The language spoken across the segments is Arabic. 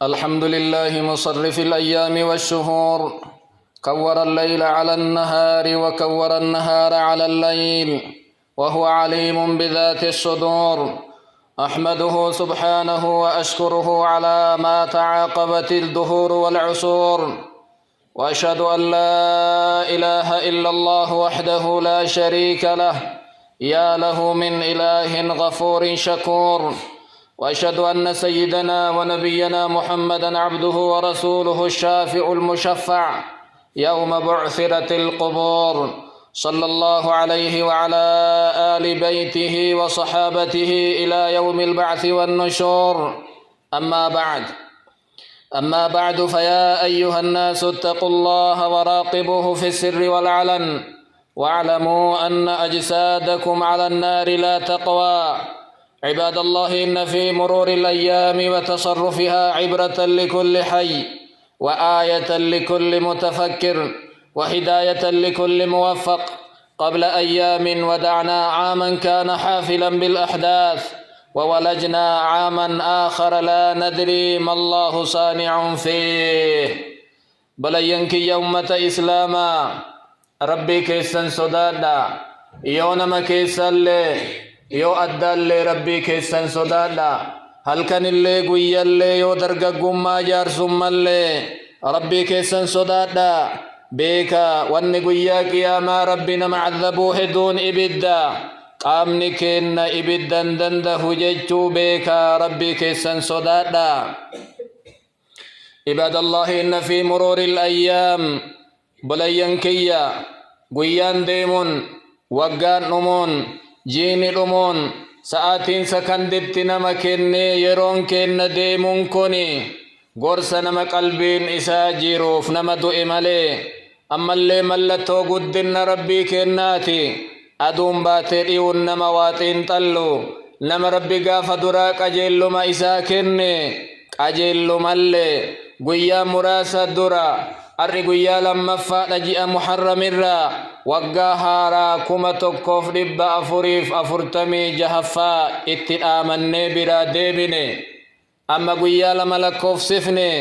الحمد لله مصرف الأيام والشهور، كور الليل على النهار وكور النهار على الليل، وهو عليم بذات الصدور. أحمده سبحانه وأشكره على ما تعاقبت الدهور والعصور، وأشهد أن لا إله إلا الله وحده لا شريك له، يا له من إله غفور شكور. وأشهد أن سيدنا ونبينا محمدًا عبده ورسوله الشافع المشفع يوم بعثرة القبور، صلى الله عليه وعلى آل بيته وصحابته إلى يوم البعث والنشور. أما بعد فيا أيها الناس اتقوا الله وراقبوه في السر والعلن، واعلموا أن أجسادكم على النار لا تقوى. عباد الله، إن في مرور الأيام وتصرفها عبرة لكل حي، وآية لكل متفكر، وهداية لكل موفق. قبل أيام ودعنا عاما كان حافلا بالأحداث، وولجنا عاما آخر لا ندري ما الله صانع فيه. بلينك يومة إسلاما ربي كيسن صدادا، يونما كيسن يو أدى ربي كيسن صدادا، هل كان اللي قوي اللي يو درقاقم ما جارسم اللي ربي كيسن صدادا بيكا واني قوياك يا ما ربنا معذبوه دون إبدا قامني كينا إبدا دنده جيجو بيكا ربي كيسن صدادا. عباد الله، إن في مرور الأيام بلينكيا قويان ديمون وقان نمون جيني رمون ساعتين سكندت نما كني يرون كن ديمون كوني غرس نما قلبين إسا جيروف نما دو إمالي أما اللي ملتو قدن ربي كناتي أدوم باتريون نما واتين تلو نما ربي قاف دراك أجيلو ما إسا كني أجيلو مالي قويا مراسة درا أري قويا لما فاتجي محرم الرا وقا هارا كما تقف ربا أفريف أفرتمي جهفا اتآمني برا ديبني. أما قويا لما لكوف سفني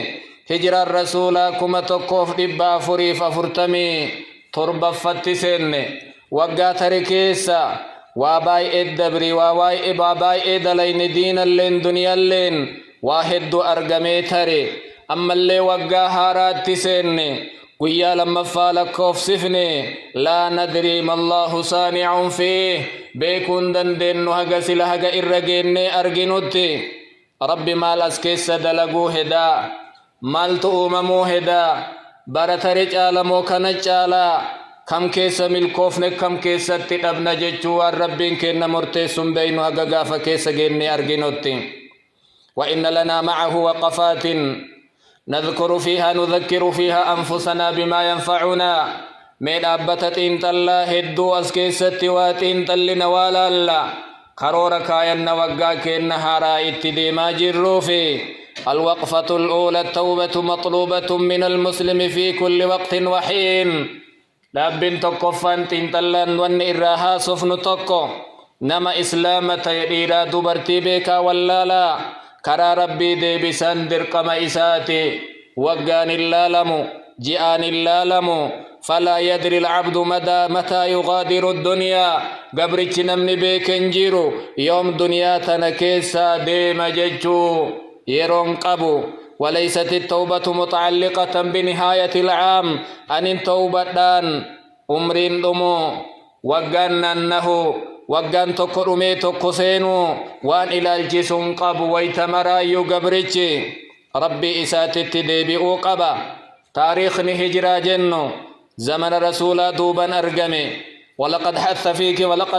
هجر الرسول كما تقف ربا أفريف أفرتمي تربا فتسني وقا تركيسا واباي الدبري وواي إباباي إدلين دين اللين دنيا اللين واحد أرقمي تري. أما اللي وقا هارات تسني قويا لما فالكوف سفني لا ندري ما الله صانع فيه بيكون دندن هقا سلهقا إرقيني أرقنوتي. ربي مال أسكيس دلقو هدا مال تؤممو هدا برت رجال موكنج آلا كم كيس ملكوفن كم كيس تتبنا جيجوان ربين كينا مرتسم بينو هقا قافا كيس جيني أرقنوتي. وإن لنا معه وقفات نذكر فيها أنفسنا بما ينفعنا من أبتت إن تلا هدو أسكيست واتين تل نوال الله خرور كاين وقا كين نهارا اتديما جروفي. الوقفة الأولى التوبة مطلوبة من المسلم في كل وقت وحين. لابن تقفان تنتلان ون إراها سفن تقو نما إسلامة يديرا دبرتي بيكا واللالا كرا ربي دي بسان درقم إساتي وقان اللالمو جئان اللالمو فلا يدري العبد متى يغادر الدنيا قبرتش نمني بيكنجيرو يوم دنيا تنكيسا دي مججو يرون قبو. وليست التوبة متعلقة بنهاية العام أن توبة دان أمرين دمو وقان أنه وقان تقرمي تقسينو وان إلى الجسم قب ويتمرايو قبرتشي ربي إساتت ديبئو قبا. تاريخ نهجرا جنو زمن رسولا دوبا أرقمي. ولقد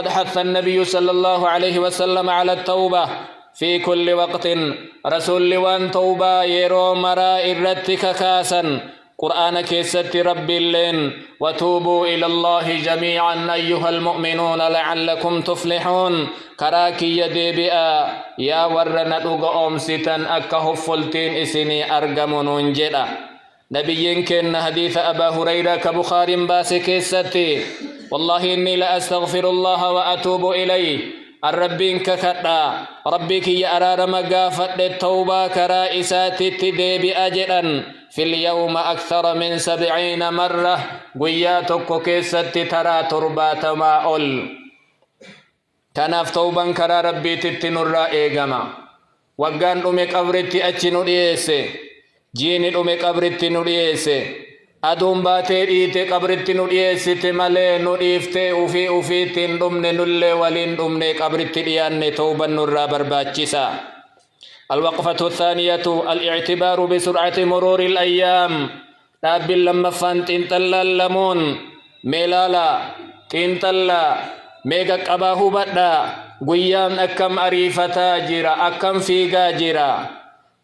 حث النبي صلى الله عليه وسلم على التوبة في كل وقت. رسول وان توبة يرو مرا إرتك كاسا قرآن كيست ربي اللين وتوبوا إلى الله جميعا أيها المؤمنون لعلكم تفلحون. كراكي يدي بئا يا ورنا دوغ أمسيتن أكه فلتين إسني أرقمون جدا. نبي كن حديث أبا هريرة كبخار باس كيستي والله إني لأستغفر الله وأتوب إليه الربين ككدا ربك يا أرار مقافة التوبة كرائسات التديب أجلا في اليوم أكثر من 70 مرة قياتك كيست ترى تربات ما أول كناف توبا كرا ربي تتنر إيقما وقان أمي قبرتي أتشنو ليسي جيني أمي قبرتي نليسي أدوم باتي إيتي قبرتي نليسي تمالي نليفتي وفي تندمن نلي ولين دمني قبرتي لياني توبا نرى برباتشسا الوقفة الثانية الاعتبار بسرعة مرور الأيام تابل لما فانت انتلا اللمون ميلالا تنتلا ميغا قباهو بدا قيان أكم أريفتا جيرا أكم فيغا جيرا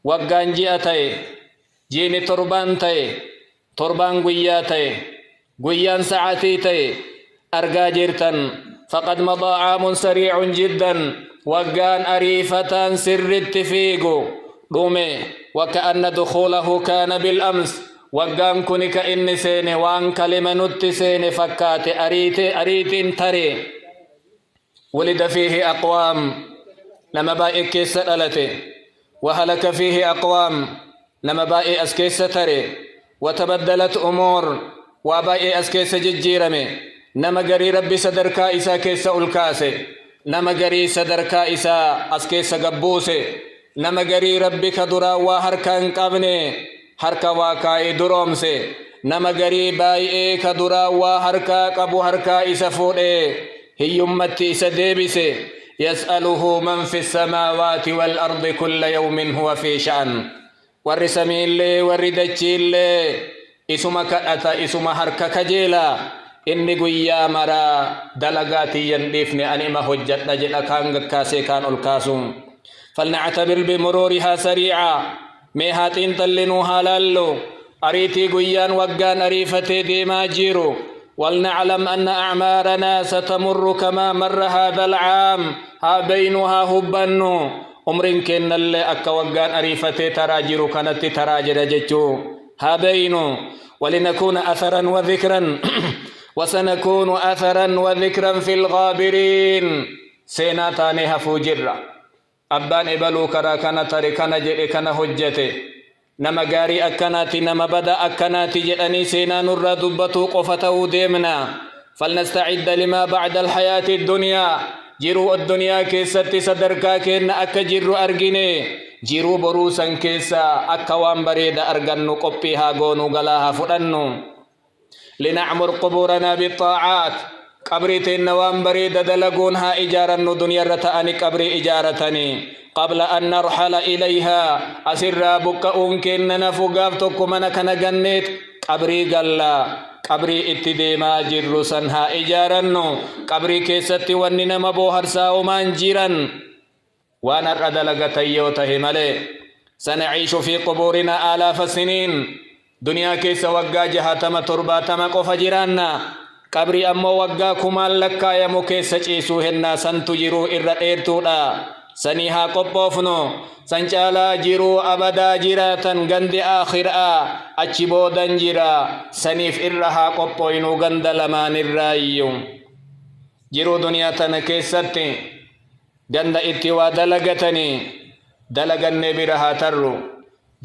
وقان جيئتي جيني تربان تي تربان قياتي قيان ساعتي تي أرقا جيرتن فقد مضى عام سريع جدا وقان أريفتا سر التفيق رومي وكأن دخوله كان بالأمس وقان كنك إن سيني وان كلمة نتسيني فكات أريت تري ولد فيه أقوام لما بائك كيس ألتي وهلك فيه أقوام لما بائي أسكيس تري وتبدلت أمور وبائي أسكيس ججيرمي نما قري ربي صدركا إسا كيس ألكاسي نما قري صدركا إسا أسكيس قبوسي نما قري ربي كدرا وحركان قبني حركا واكاي درومسي نما قري بائي كدرا وحركا قبو حركا إسا فوئي هي أمتي إسا ديبسي يسأله من في السماوات والأرض كل يوم هو في شأن ورسمي اللي وردتشي اللي اسم كأتا اسم حركة كجيلا إني قويا مرا دلقاتي يندفني أني ما هجت نجل أكان كاسي كان الكاسم فلنعتبر بمرورها سريعا ميهات انتلنوها لالو أريتي قويان وقان أريفتي ديما جيرو ولنعلم أن أعمارنا ستمر كما مر هذا العام ها بينها هبنو عمر كن اللي أكا وقان أريفتي تراجر كانت تراجر جتشو ها بينو ولنكون أثرا وذكرا وسنكون أثرا وذكرا في الغابرين سيناتاني هفوجرة أبان إبلو كرا كان تركنا جئ كان هجتي نما غاري أكناتي نما بدا أكناتي جئني سينا نرى دبتو قفته ديمنا فلنستعد لما بعد الحياة الدنيا جيرو الدنيا كيستي صدركا كين أكا جيرو أرغيني جيرو بروسا كيسا أكا وان بريد أرغنو قبيها غونو غلاها فرنو لنعمر قبورنا بالطاعات قبرتين نوان بريد دلقونها إجارة دنيا رتاني قبري إجارتني قبل أن نرحل إليها أسر بك أمكن نفقافتك من كان جنيت قبري قلا قبري اتديما جرسنها إجارة قبري كيستي وننا مبوهر ساومان جيرا وانا ردلق تيوته ملي سنعيش في قبورنا آلاف السنين دنيا كيس وقا جهاتما ترباتما قف جيرانا قبري أمو وقا كمال لكا يمو كيس جيسوهن سنتجرو إرئيرتو لا سنيها قبوفنو سنجالا جيرو أبدا جيراتا غند آخر أجبودا جيرا سنيف إرها قبوينو غند لمان الرأيو جيرو دنيا تنكيستي غند اتوا دلغتني دلغن برها ترو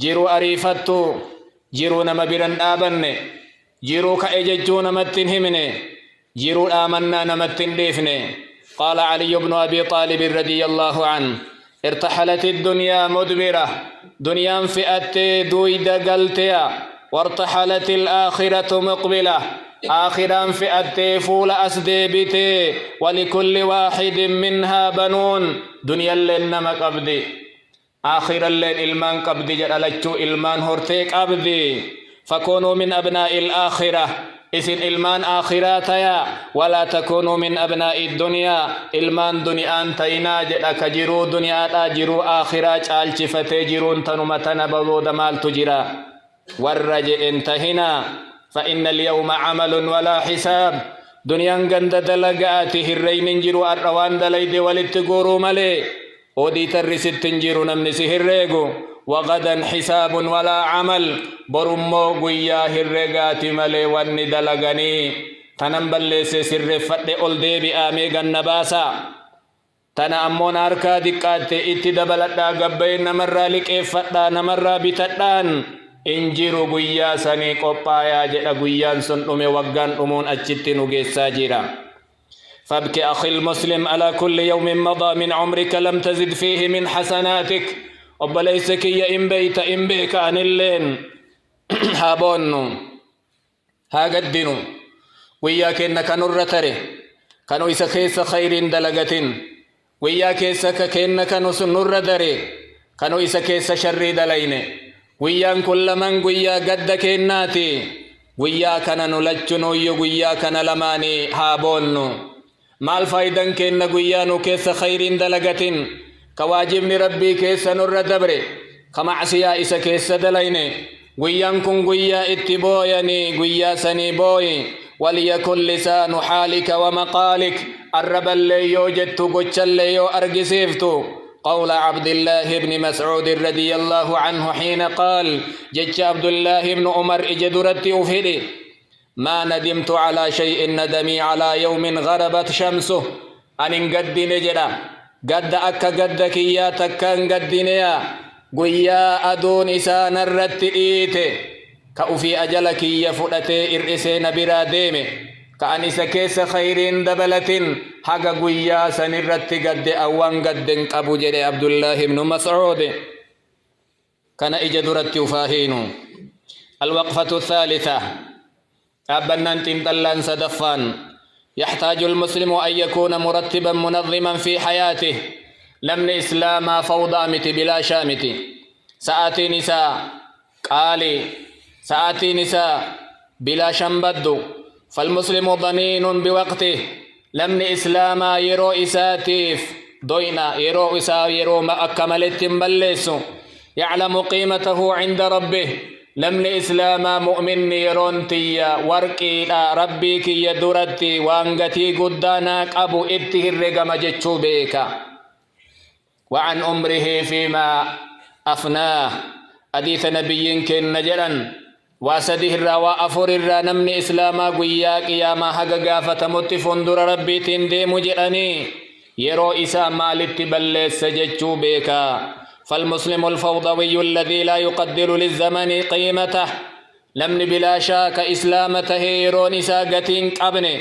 جيرو أريفتو جيرو نما برن آبن جيرو كأججو نمتن همني جيرو آمنا نمتن ديفني قال علي بن أبي طالب رضي الله عنه ارتحلت الدنيا مدبرة دنيا فئت دويد قلتيا وارتحلت الآخرة مقبلة آخرا فئت فول أسديبتي ولكل واحد منها بنون دنيا لنما قبدي آخر الليل إلمان قبدي جلالتشو إلمان هرتيك أبدي فكونوا من أبناء الآخرة إسن إلمان آخراتيا ولا تكونوا من أبناء الدنيا إلمان دنيان تينا جلك جرو دنيا جرو آخرات آلشفة جرون تنمتنا بلود مال تجرا والرجع انتهنا فإن اليوم عمل ولا حساب دنيان قند دلقاته الرين جرو الروان دليد ولتقوروا ملي ودي ترست جرو نمنسه الريقو وغدا حساب ولا عمل برمو قيا هرقات ملي وندلغني تنبل سر فد أولدي بآمي النباسا تنا أمون أركا دقات اتدبلت قبين نمرا لكيفتا نمرا بتتان إنجيرو قويا سني قبايا جدا قويا سنتم وقان أمون أجتن قيسا جيرا فابك أخي المسلم على كل يوم مضى من عمرك لم تزد فيه من حسناتك وبليسك يا إن بيت إن بيك عن اللين هابونو هاقدنو وياك إنك نرتري كانوا إسكيس خير دلغتين وياك إسكك إنك نر دري كانوا إسكيس شر دلين ويان كل من ويا قدك إناتي وياك نلجنو وياك نلماني هابونو مال فايدن كن ويانو كيس خير دلغتين كواجبني ربي كيس نر دبري كمعسيا إسكيس دلين ويان كن ويا اتبويني ويا سني بوي وليكن لسان حالك ومقالك الرب اللي يوجدت قتش اللي يو أرقسيفتو قول عبد الله بن مسعود رضي الله عنه حين قال جج عبد الله بن عمر اجدرت أفهدي ما ندمت على شيء ندمي على يوم غربت شمسه أن قد نجرا قد أكا قد كيا تكان قد نيا قويا أدون إسان الرتئيته كأفي أجلك يفؤتي إرئسين برا ديمه كأنس كيس خير دبلة حق قويا سنرت قد أوان قد أبو جري عبد الله بن مسعود كان إجدرت فاهين الوقفة الثالثة أبنان تنتلان صدفان يحتاج المسلم أن يكون مرتبا منظما في حياته لمن إسلام فوضى مت بلا شامت سآتي نساء قالي سآتي نساء بلا شنبد فالمسلم ضنين بوقته لمن إسلام يرو إساتيف دوينا يرو إسا يرو ما أكملت بلس يعلم قيمته عند ربه لمن إسلام مؤمن يرون تيا ورقي ربي كي يدرتي وانغتي قداناك أبو إبته الرقم جتشو بيكا وعن أمره فيما أفناه حديث نبي كن نجلا واسده الروا أفر الرا نمن إسلاما قويا قياما حق قافة متفندر ربي تندي مجرني يرو إسا مالت بلس جتشو بيكا فالمسلم الفوضوي الذي لا يقدر للزمن قيمته لمن بلا شاك إسلامته يرو نساقتين قبني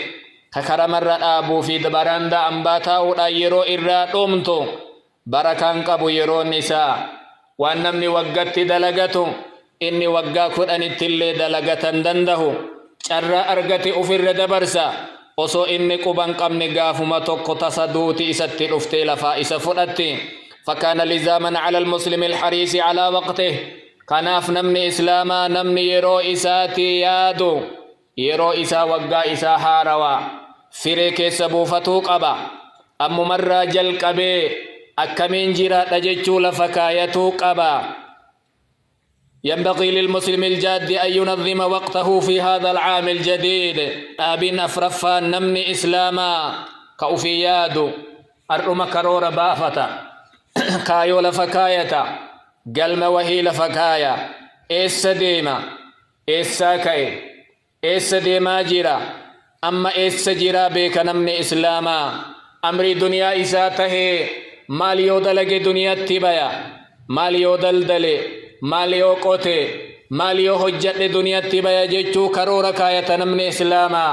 ككرم الرأبو في دبران دا أنباتا ولا يرو إرا دومتو بركان قبو يرو نساء وأن نمني وقت دلقتو إني وقاكود أن التلي دلقة دنده شر أرقتي أفر دبرسا وصو إني قبان قمني قافما توقو تصدوتي إساتي رفتي لفائس فرأتي فكان لزاما على المسلم الحريص على وقته كناف نمني إسلاما نمني يرو إساتي يادو يرو إسا وقا إسا هاروا فريك سبوفتو قبا أم مرة جل قبي أكمين جرا تججو لفكايتو قبا ينبغي للمسلم الجاد أن ينظم وقته في هذا العام الجديد أبين أفرفان نمني إسلاما كأفيادو أرم كرور بافتا كايو لفكايتا قلم وهي لفكايا إيس ديما إيسا كاي إيس ديما جرا أما إيس جرا بيك نمني إسلاما أمري دنيا إساته ماليو دلق دنيا تبايا ماليو دلدلي ماليو قوتي ماليو حجت دنيا تبايا جيچو كرور كايتا نمني إسلاما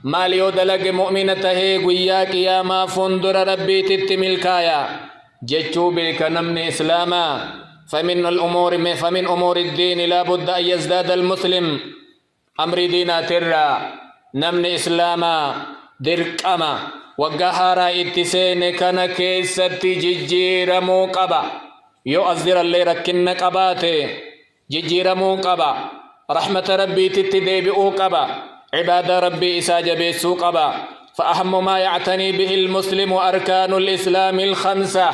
ماليو دلق مؤمنته قويا قياما فندر ربي تتمل كايا جيچو بك نمني إسلاما فمن أمور الدين لا بد أن يزداد المسلم أمر دينا ترى نمني إسلاما درقما وقهارا اتسين كان كيستي ججيرمو قبا يؤذر اللي ركن قباتي ججيرمو قبا رحمة ربي تتديبئو قبا عباد ربي إساجبيسو قبا فأهم ما يعتني به المسلم أركان الإسلام الخمسة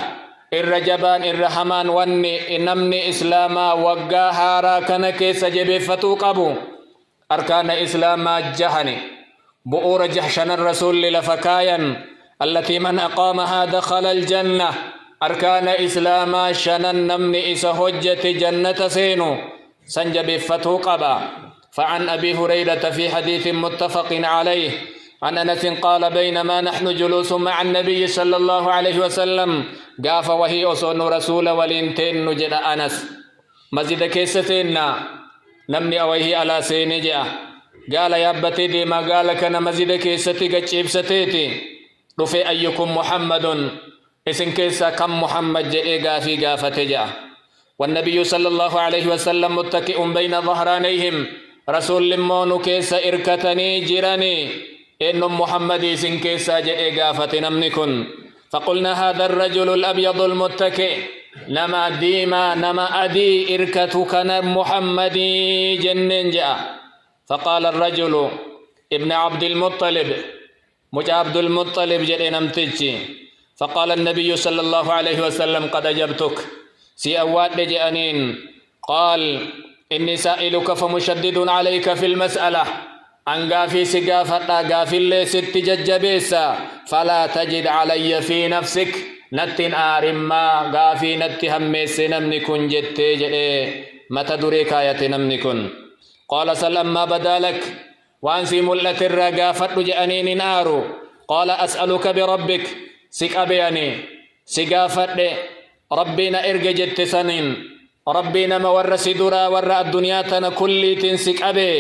الرجبان الرحمن واني نمني إسلاما وقهارا كان كيس جبفتو قبو أركان إسلاما جهني بؤور جحشن الرسول لفكايا التي من أقامها دخل الجنة أركان إسلاما شنن نمني إسهجة جنة سينو سنجب فتو قبا فعن أبي هريرة في حديث متفق عليه عن أنس قال بينما نحن جلوس مع النبي صلى الله عليه وسلم قاف وهي أصون رسول ولينتين نجد أنس مسجد كيستنا نمني أويه على سينجأ قال يا أبتي ديما قال كان مسجد كيستي قجيب ستيتي رفي أيكم محمد اسم كيسا كم محمد جئي قافي قافة جاء والنبي صلى الله عليه وسلم متكئ بين ظهرانيهم رسول لمون كيسا إركتني جيراني إن محمد اسم كيسا جئي قافة نمنكن فقلنا هذا الرجل الأبيض المتكئ نما ديما نما أدي إركتك محمدي جنن جاء فقال الرجل ابن عبد المطلب مجا عبد المطلب جئي نمتجي فقال النبي صلى الله عليه وسلم قد أجبتك سي أواد جأنين قال إني سائلك فمشدد عليك في المسألة أن غافي سقافة غافي اللي ست ججبيسا فلا تجد علي في نفسك نتن آرما غافي نتهم ميسي نمنكن جتي جئي متى دريك آية نمنكن قال سلم ما بدا لك وأنسي ملة الرقافة جأنين نارو قال أسألك بربك سك أبياني سقافة ربنا إرق جت سنين ربنا مورس درا ور الدنيا تنا كل تنسك أبي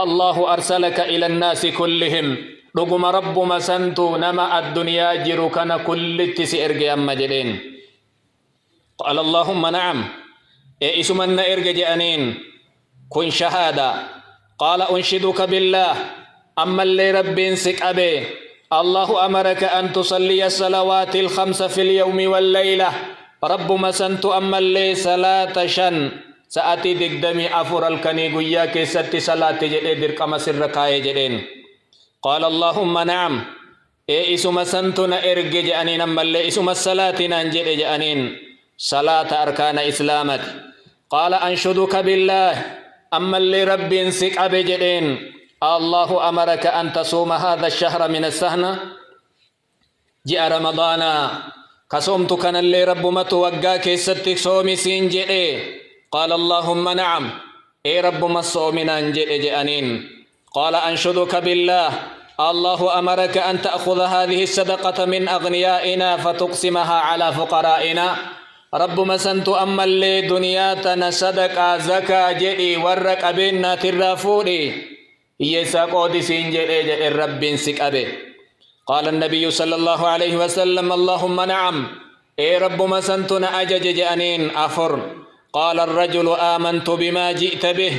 الله أرسلك إلى الناس كلهم رقم رب مسنتو نما الدنيا جركنا كل تسي إرق أما جلين قال اللهم نعم اسمنا إرق جأنين كن شهادة قال أنشدك بالله أما اللي ربين سك أبي الله أمرك أن تصلي الصلوات الخمس في اليوم والليلة رب مسنت أما اللي صلاة شن سأتي دقدمي أفر الكنيقيا كي ست صلاة جئي درك مسر ركاية جئين قال اللهم نعم إسو مسنتنا إرق جأنين أما اللي إسو مسلاة ننجئ جأنين صلاة أركان إسلامك قال أنشدك بالله أما اللي رب سك أبي جئين الله أمرك أن تصوم هذا الشهر من السنة جاء رمضان كصومت كان اللي رب ما توقع كيستك صومي سينجئ قال اللهم نعم إي رب ما صومنا نجئ جأنين قال أنشدك بالله الله أمرك أن تأخذ هذه الصدقة من أغنيائنا فتقسمها على فقرائنا رب ما سنت أما اللي دنياتنا صدقة زكاة جئي ورق أبينا ترافوري يسا قودي سينجئ الرب سك أبي قال النبي صلى الله عليه وسلم اللهم نعم اي رب ما سنتنا أجج جأنين أفر قال الرجل آمنت بما جئت به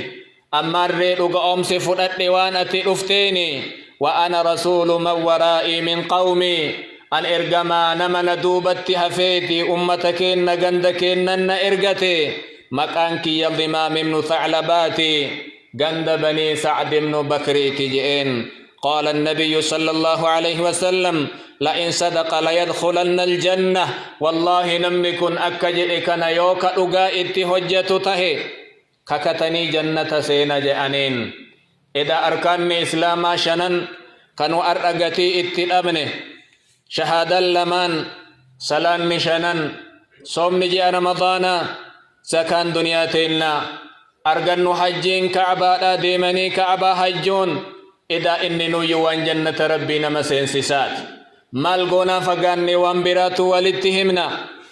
أما الرئيل أمس فرأت وان أتئفتيني وأنا رسول من ورائي من قومي أن إرقما نمن دوبت هفيتي أمتكين نغندكين نن إرقتي مكانك يضمام من ثعلباتي غند بني سعد بن بكري تجئين قال النبي صلى الله عليه وسلم لئن صدق ليدخلن الجنة والله نمكن أكجئكنا يوك أغائت هجة تهي ككتني جنة سينا جأنين إذا أركان إسلام شنن كانوا أرأغتي اتلابنه شهادة لمن سلام شنن صوم نجي رمضان سكان دنيا تلنا أرغن حجين كعبا ديمني كعبا حجون إذا إني نيوان جنة ربنا مسينسسات مالغونا فغاني وانبراتو والاتهمنا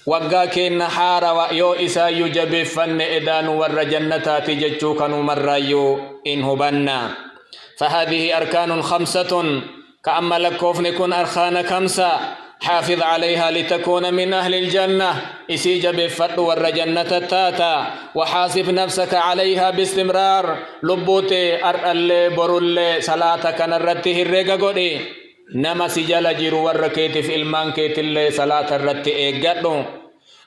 وقاكين حارا ويو إسا يجبي فن إدان ور جنتات ججو كانوا مرايو إنه بنا فهذه أركان خمسة كأما لكوفن كن أرخان خمسة حافظ عليها لتكون من أهل الجنة إسيج بفت ور جنة التاتا وحاسب نفسك عليها باستمرار لبوتي أرأل برول صلاة كان الرته الرقاقودي نما سجال جيرو وركيت في المان كيت اللي صلاة الرته إيقادو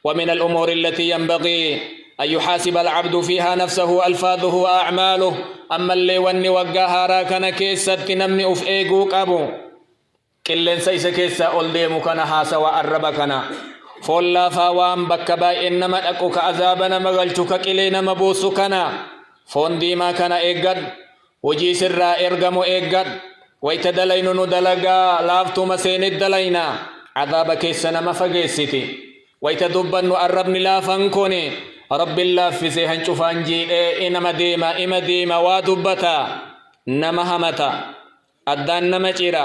ومن الأمور التي ينبغي أن يحاسب العبد فيها نفسه ألفاظه وأعماله أما اللي وني وقاها راكنا كيست نمني أف إيقوك أبو كلن سيس كيسا أولدي مكانا حاسا وأربكنا فولا فاوام بكبا إنما أكوك عذابنا مغلتك كلينا مبوسكنا فون ديما كان إيقاد وجي سرا إرغمو إيقاد ويتدلين ندلقا لافتو مسين الدلينا عذاب كيسنا مفقيستي ويتدبن أربني لافنكوني رب الله في سيهن شفان جي إنما ديما إما ديما ودبتا نما همتا addaan nama cira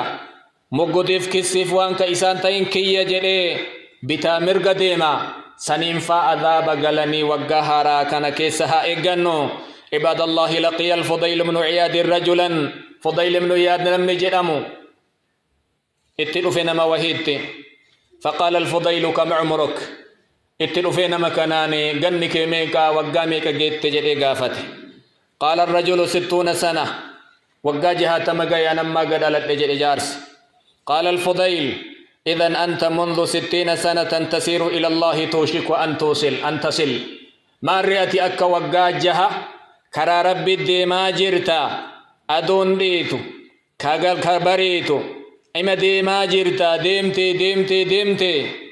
muggutiif kissiif waan ka isaan ta'in kiyya jedhee bitaa mirga deema saniin faa adhaaba galanii waggaa haaraa kana keessa haa eeggannu. عباد الله لقي الفضيل بن عياد رجلا فضيل بن عياد نمني جدمو اتلو في نما وهيت فقال الفضيل كم عمرك اتلو في نما كناني غنك ميكا وقاميك جيت جدي غافت قال الرجل 60 سنة وقا جهات مغا نما قدلت جدي جارس قال الفضيل إذن أنت منذ 60 سنة تسير إلى الله توشك أن تصل ما رأتي أكا وقا جها كرا ربي ديما جرتا أدون ديتو كاغل كبريتو إما ديما جرتا ديمتي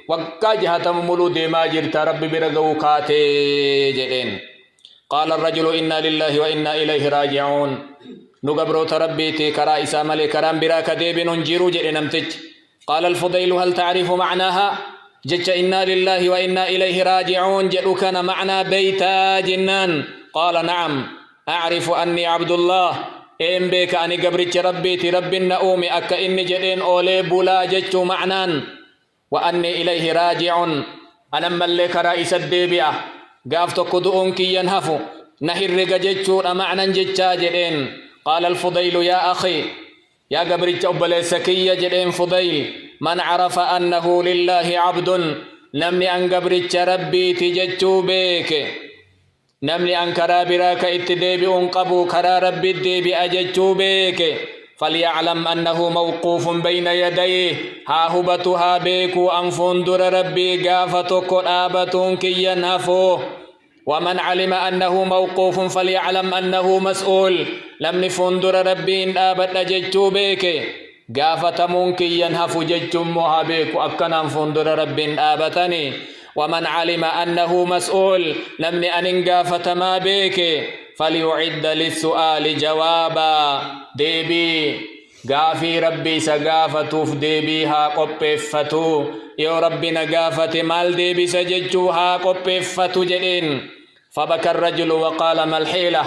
وقا جهتم ملو ديما جرتا ربي برقو كاتي جدين قال الرجل إنا لله وإنا إليه راجعون نقبرو تربيتي كرا إسا ملي كرام براك ديبن انجيرو جدين امتج قال الفضيل هل تعرف معناها جج إنا لله وإنا إليه راجعون جدو كان معنى بيتا جنان قال نعم أعرف أني عبد الله إن بك أني قبرت ربيتي رب النؤومي أكا إني جدين أولي بلا ججو معنان وأني إليه راجع أنا ملك رئيس الديبئة قافت قدؤون كي ينهفو نهر ججو معنى ججا جدين قال الفضيل يا أخي يا قبرت أبلي سكي جدين فضيل من عرف أنه لله عبد نمني أن قبرت ربيتي ججو بيك نمني أن كرا براك اتديبئ قبو كرا ربي الديبئ أججو بيك فليعلم أنه موقوف بين يديه ها هبتها بيك أنفندر ربي قافتك آبتون كي ينهفوه ومن علم أنه موقوف فليعلم أنه مسؤول لم نفندر ربي إن آبت أججو بيك قافتمون كي ينهفو ججمها بيك أكنا أنفندر ربي إن آبتني ومن علم أنه مسؤول لم أنقافة ما بك فليعد للسؤال جوابا ديبي قافي ربي سقافة ديبيها قبفتو يا ربي نقافة مال ديبي سججوها قبفتو جدين فبكى الرجل وقال ما الحيلة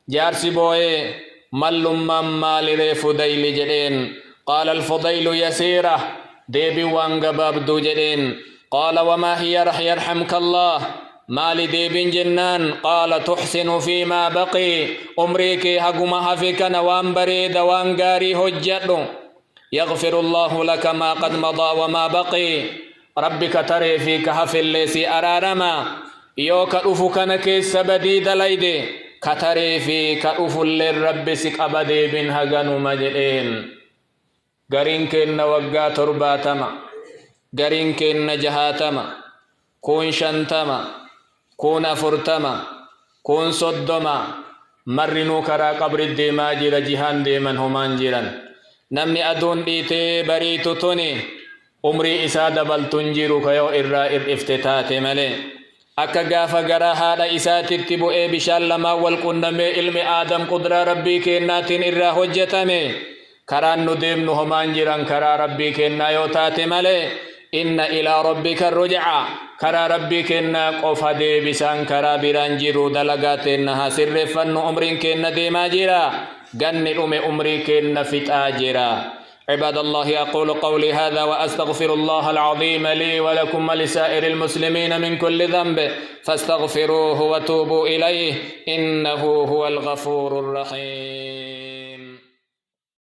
جارسي بوي مل مال ريف ديل جدين قال الفضيل يسيرة ديبي وانقباب دو جدين قال وما هي رح يرحمك الله مال ديبن جنان قال تحسن فيما بقي أمريكي هقمها فيك نوان بريد وان قاري هجر يغفر الله لك ما قد مضى وما بقي ربك تري فيك هفل ليسي أرارما يوك أفك نكيس بديد ليدي كتري فيك أفل للرب سك أبدي بن هقنو مجلين قرين كن وقا ترباتما قرين كن جهاتما كون شنتما كون أفرتما كون صدما مرنو كرا قبر الديما جيرا جهان ديمن همان جيران نمني أدون ديتي بريتو توني عمري إسادة بل تنجيرو كيو إر افتتات ملي أكا غافا غرا هادا إساتي تبو إي بشال لما والقنمي علم آدم قدرة ربي كيناتين إرا حجتمي كران نديم نهمان جيران كرا ربي كينا يوتاتي ملي إن إلى ربك الرجعة كرا ربي كنا قفا دي بسان كرا برانجيرو دلقات إنها سر فن أمرين كنا دي ماجرا قن أمري كنا فت آجرا عباد الله أقول قولي هذا وأستغفر الله العظيم لي ولكم ولسائر المسلمين من كل ذنب فاستغفروه وتوبوا إليه إنه هو الغفور الرحيم.